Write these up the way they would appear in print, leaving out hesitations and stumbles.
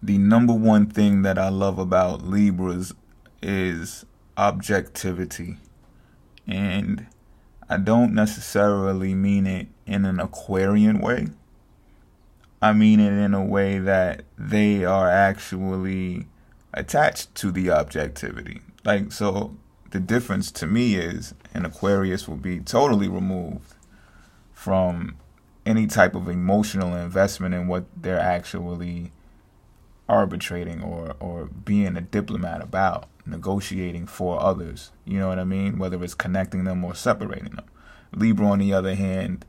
The number one thing that I love about Libras is objectivity. And I don't necessarily mean it in an Aquarian way. I mean it in a way that they are actually attached to the objectivity. Like, so the difference to me is an Aquarius will be totally removed from any type of emotional investment in what they're actually arbitrating or being a diplomat about, negotiating for others. You know what I mean? Whether it's connecting them or separating them. Libra, on the other hand,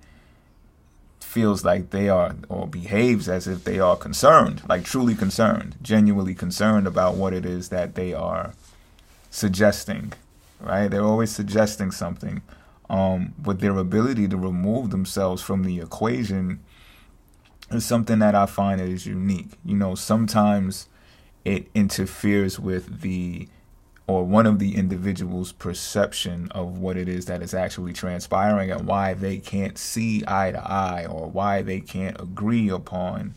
feels like they are, or behaves as if they are concerned, like truly concerned, genuinely concerned about what it is that they are suggesting, right? They're always suggesting something. But their ability to remove themselves from the equation is something that I find is unique. You know, sometimes it interferes with the or one of the individual's perception of what it is that is actually transpiring and why they can't see eye to eye or why they can't agree upon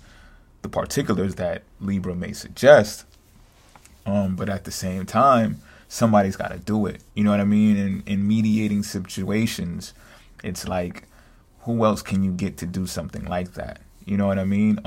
the particulars that Libra may suggest. But at the same time, somebody's got to do it. You know what I mean? In mediating situations, it's like, who else can you get to do something like that? You know what I mean?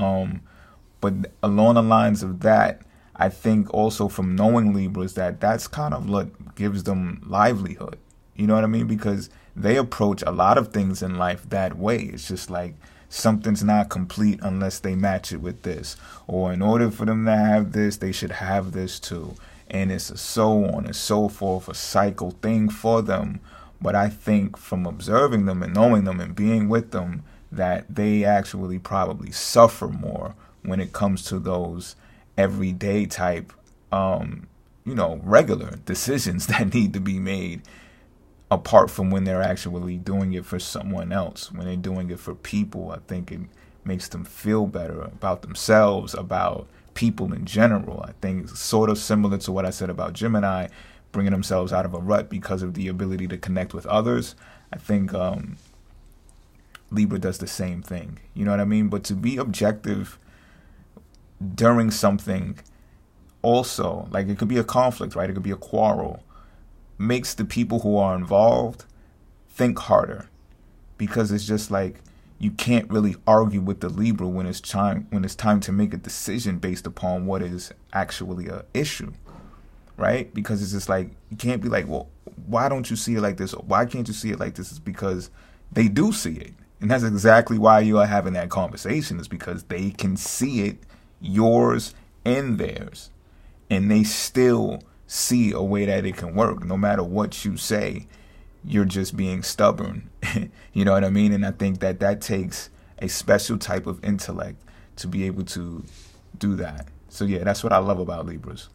But along the lines of that, I think also from knowing Libras that that's kind of what gives them livelihood. You know what I mean? Because they approach a lot of things in life that way. It's just like something's not complete unless they match it with this. Or in order for them to have this, they should have this too. And it's a so on and so forth, a cycle thing for them. But I think from observing them and knowing them and being with them, that they actually probably suffer more when it comes to those everyday type, regular decisions that need to be made, apart from when they're actually doing it for someone else. When they're doing it for people, I think it makes them feel better about themselves, about people in general. I think it's sort of similar to what I said about Gemini, bringing themselves out of a rut because of the ability to connect with others. I think Libra does the same thing. You know what I mean? But to be objective during something also, like it could be a conflict, right? It could be a quarrel, makes the people who are involved think harder, because it's just like you can't really argue with the Libra when it's time to make a decision based upon what is actually a issue, right? Because it's just like you can't be like, well, why don't you see it like this? Or why can't you see it like this? It's because they do see it. And that's exactly why you are having that conversation, is because they can see it, yours and theirs, and they still see a way that it can work. No matter what you say, you're just being stubborn. You know what I mean? And I think that takes a special type of intellect to be able to do that. So yeah, that's what I love about Libras.